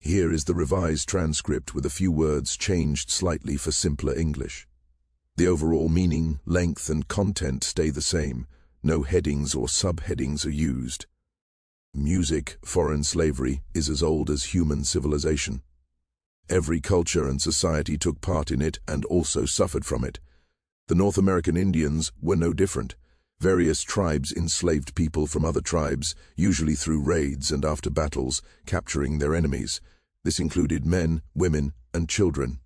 Here is the revised transcript with a few words changed slightly for simpler English. The overall meaning, length, and content stay the same. No headings or subheadings are used. Music, foreign slavery, is as old as human civilization. Every culture and society took part in it and also suffered from it. The North American Indians were no different. Various tribes enslaved people from other tribes, usually through raids and after battles, capturing their enemies. This included men, women, and children.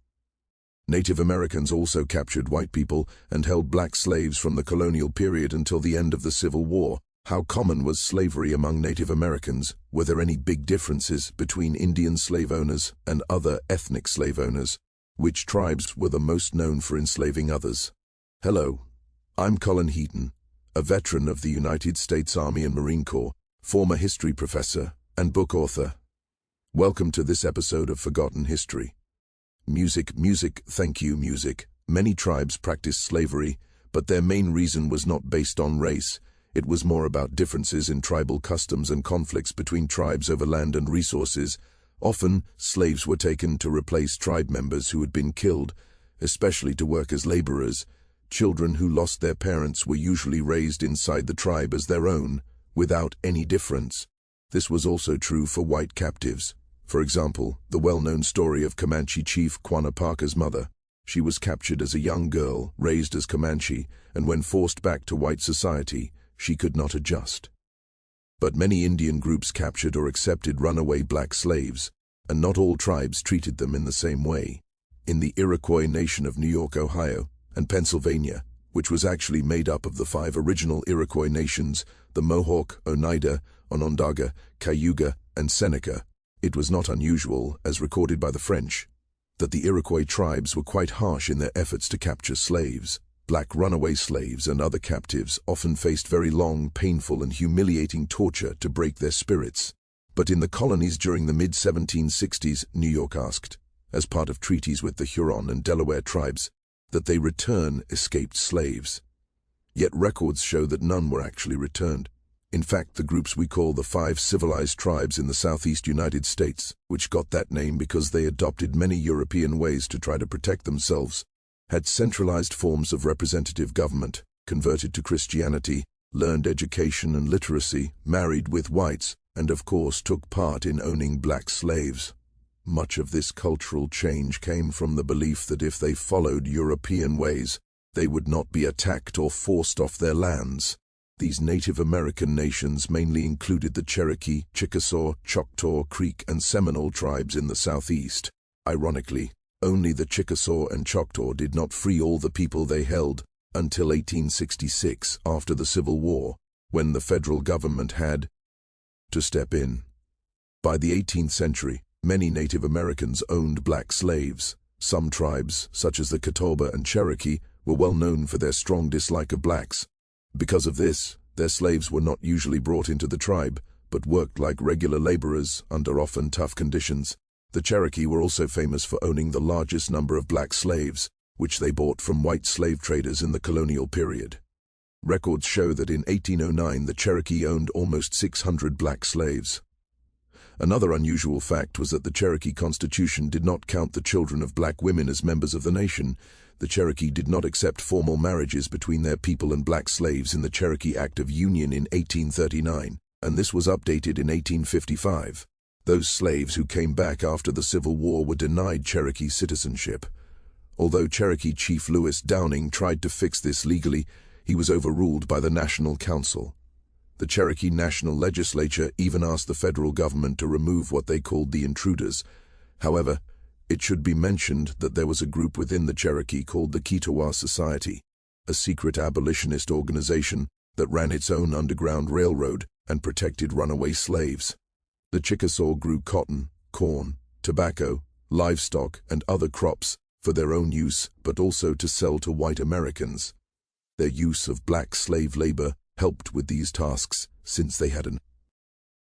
Native Americans also captured white people and held black slaves from the colonial period until the end of the Civil War. How common was slavery among Native Americans? Were there any big differences between Indian slave owners and other ethnic slave owners? Which tribes were the most known for enslaving others? Hello, I'm Colin Heaton, a veteran of the United States Army and Marine Corps, former history professor, and book author. Welcome to this episode of Forgotten History. Music, thank you, music. Many tribes practiced slavery, but their main reason was not based on race. It was more about differences in tribal customs and conflicts between tribes over land and resources. Often, slaves were taken to replace tribe members who had been killed, especially to work as laborers. Children who lost their parents were usually raised inside the tribe as their own, without any difference. This was also true for white captives. For example, the well-known story of Comanche chief Quanah Parker's mother. She was captured as a young girl, raised as Comanche, and when forced back to white society, she could not adjust. But many Indian groups captured or accepted runaway black slaves, and not all tribes treated them in the same way. In the Iroquois nation of New York, Ohio, and Pennsylvania, which was actually made up of the 5 original Iroquois nations, the Mohawk, Oneida, Onondaga, Cayuga, and Seneca, it was not unusual, as recorded by the French, that the Iroquois tribes were quite harsh in their efforts to capture slaves. Black runaway slaves and other captives often faced very long, painful, and humiliating torture to break their spirits. But in the colonies during the mid-1760s, New York asked, as part of treaties with the Huron and Delaware tribes, that they return escaped slaves. Yet records show that none were actually returned. In fact, the groups we call the Five Civilized Tribes in the southeast United States, which got that name because they adopted many European ways to try to protect themselves, had centralized forms of representative government, converted to Christianity, learned education and literacy, married with whites, and of course took part in owning black slaves. Much of this cultural change came from the belief that if they followed European ways, they would not be attacked or forced off their lands. These Native American nations mainly included the Cherokee, Chickasaw, Choctaw, Creek, and Seminole tribes in the southeast. Ironically, only the Chickasaw and Choctaw did not free all the people they held until 1866, after the Civil War, when the federal government had to step in. By the 18th century, many Native Americans owned black slaves. Some tribes, such as the Catawba and Cherokee, were well known for their strong dislike of blacks. Because of this, their slaves were not usually brought into the tribe, but worked like regular laborers under often tough conditions. The Cherokee were also famous for owning the largest number of black slaves, which they bought from white slave traders in the colonial period. Records show that in 1809 the Cherokee owned almost 600 black slaves. Another unusual fact was that the Cherokee Constitution did not count the children of black women as members of the nation. The Cherokee did not accept formal marriages between their people and black slaves in the Cherokee Act of Union in 1839, and this was updated in 1855. Those slaves who came back after the Civil War were denied Cherokee citizenship. Although Cherokee Chief Lewis Downing tried to fix this legally, he was overruled by the National Council. The Cherokee National Legislature even asked the federal government to remove what they called the intruders. However, it should be mentioned that there was a group within the Cherokee called the Choctaw Society, a secret abolitionist organization that ran its own underground railroad and protected runaway slaves. The Chickasaw grew cotton, corn, tobacco, livestock, and other crops for their own use, but also to sell to white Americans. Their use of black slave labor helped with these tasks since they had an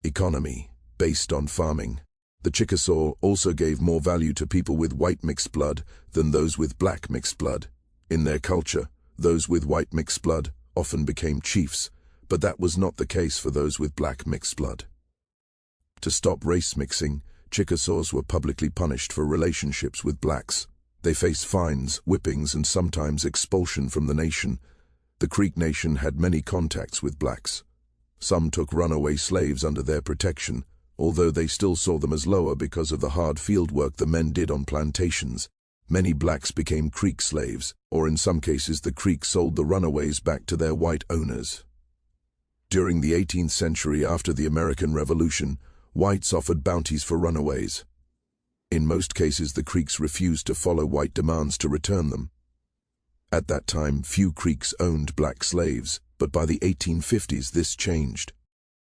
economy based on farming. The Chickasaw also gave more value to people with white mixed blood than those with black mixed blood. In their culture, those with white mixed blood often became chiefs, but that was not the case for those with black mixed blood. To stop race mixing, Chickasaws were publicly punished for relationships with blacks. They faced fines, whippings, and sometimes expulsion from the nation. The Creek Nation had many contacts with blacks. Some took runaway slaves under their protection, although they still saw them as lower because of the hard field work the men did on plantations. Many blacks became Creek slaves, or in some cases the Creek sold the runaways back to their white owners. During the 18th century, after the American Revolution, whites offered bounties for runaways. In most cases, the Creeks refused to follow white demands to return them. At that time, few Creeks owned black slaves, but by the 1850s this changed.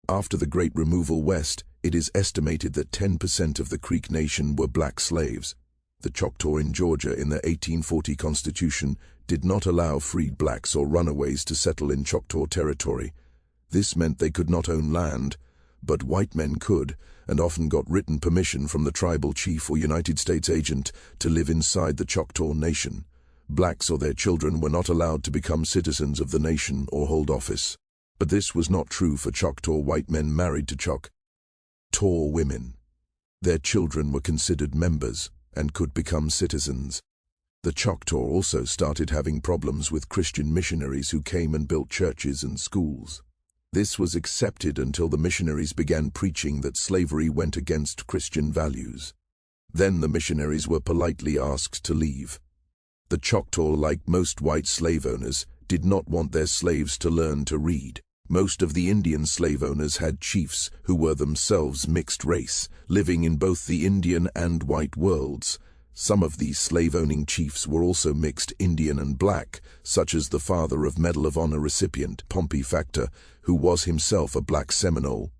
After the Great Removal west, it is estimated that 10% of the Creek Nation were black slaves. The Choctaw in Georgia in the 1840 Constitution did not allow freed blacks or runaways to settle in Choctaw territory. This meant they could not own land, but white men could, and often got written permission from the tribal chief or United States agent to live inside the Choctaw Nation. Blacks or their children were not allowed to become citizens of the nation or hold office. But this was not true for Choctaw white men married to Choctaw women. Their children were considered members and could become citizens. The Choctaw also started having problems with Christian missionaries who came and built churches and schools. This was accepted until the missionaries began preaching that slavery went against Christian values. Then the missionaries were politely asked to leave. The Choctaw, like most white slave owners, did not want their slaves to learn to read. Most of the Indian slave owners had chiefs who were themselves mixed race, living in both the Indian and white worlds. Some of these slave-owning chiefs were also mixed Indian and black, such as the father of Medal of Honor recipient Pompey Factor, who was himself a black Seminole.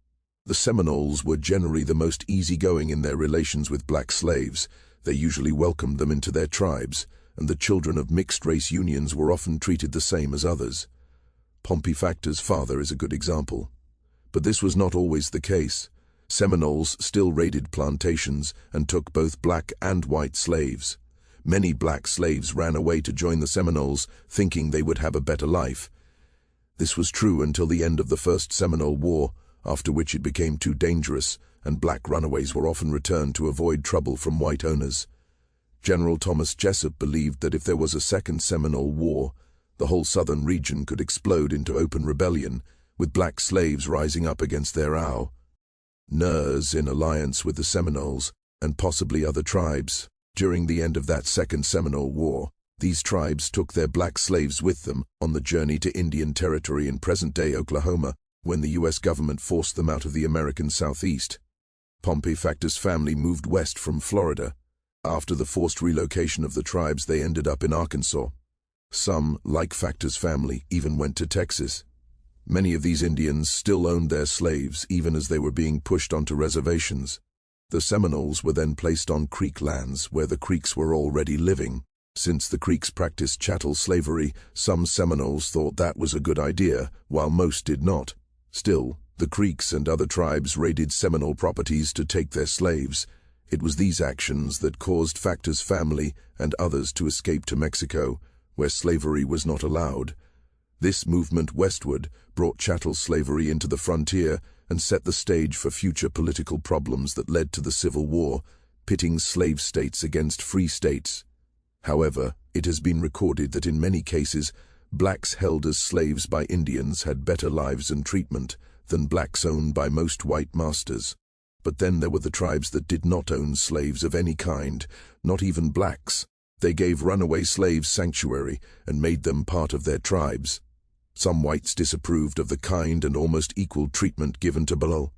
The Seminoles were generally the most easygoing in their relations with black slaves. They usually welcomed them into their tribes, and the children of mixed-race unions were often treated the same as others. Pompey Factor's father is a good example. But this was not always the case. Seminoles still raided plantations and took both black and white slaves. Many black slaves ran away to join the Seminoles, thinking they would have a better life. This was true until the end of the First Seminole War, after which it became too dangerous, and black runaways were often returned to avoid trouble from white owners. General Thomas Jessup believed that if there was a second Seminole War, the whole southern region could explode into open rebellion, with black slaves rising up against their owners in alliance with the Seminoles and possibly other tribes. During the end of that Second Seminole War, these tribes took their black slaves with them on the journey to Indian Territory in present-day Oklahoma, when the U.S. government forced them out of the American Southeast. Pompey Factor's family moved west from Florida. After the forced relocation of the tribes, they ended up in Arkansas. Some, like Factor's family, even went to Texas. Many of these Indians still owned their slaves, even as they were being pushed onto reservations. The Seminoles were then placed on Creek lands, where the Creeks were already living. Since the Creeks practiced chattel slavery, some Seminoles thought that was a good idea, while most did not. Still, the Creeks and other tribes raided Seminole properties to take their slaves. It was these actions that caused Factor's family and others to escape to Mexico, where slavery was not allowed. This movement westward brought chattel slavery into the frontier and set the stage for future political problems that led to the Civil War, pitting slave states against free states. However, it has been recorded that in many cases, blacks held as slaves by Indians had better lives and treatment than blacks owned by most white masters. But then there were the tribes that did not own slaves of any kind, not even blacks. They gave runaway slaves sanctuary and made them part of their tribes. Some whites disapproved of the kind and almost equal treatment given to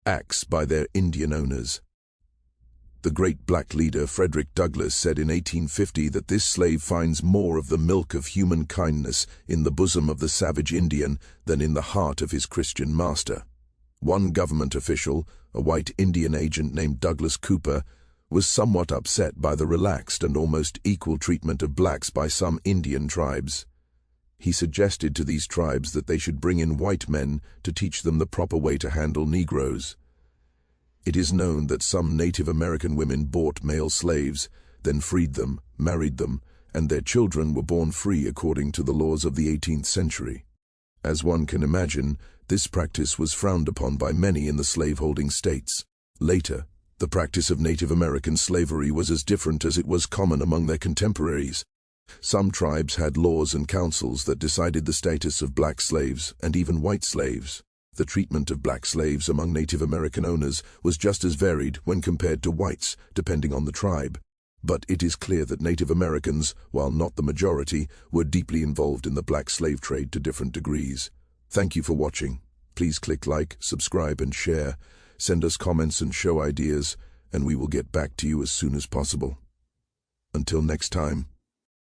blacks by their Indian owners. The great black leader Frederick Douglass said in 1850 that this slave finds more of the milk of human kindness in the bosom of the savage Indian than in the heart of his Christian master. One government official, a white Indian agent named Douglas Cooper, was somewhat upset by the relaxed and almost equal treatment of blacks by some Indian tribes. He suggested to these tribes that they should bring in white men to teach them the proper way to handle Negroes. It is known that some Native American women bought male slaves, then freed them, married them, and their children were born free according to the laws of the 18th century. As one can imagine, this practice was frowned upon by many in the slaveholding states. Later, The practice of Native American slavery was as different as it was common among their contemporaries. Some tribes had laws and councils that decided the status of black slaves and even white slaves. The treatment of black slaves among Native American owners was just as varied when compared to whites, depending on the tribe. But it is clear that Native Americans, while not the majority, were deeply involved in the black slave trade to different degrees. Thank you for watching. Please click like, subscribe, and share. Send us comments and show ideas, and we will get back to you as soon as possible. Until next time.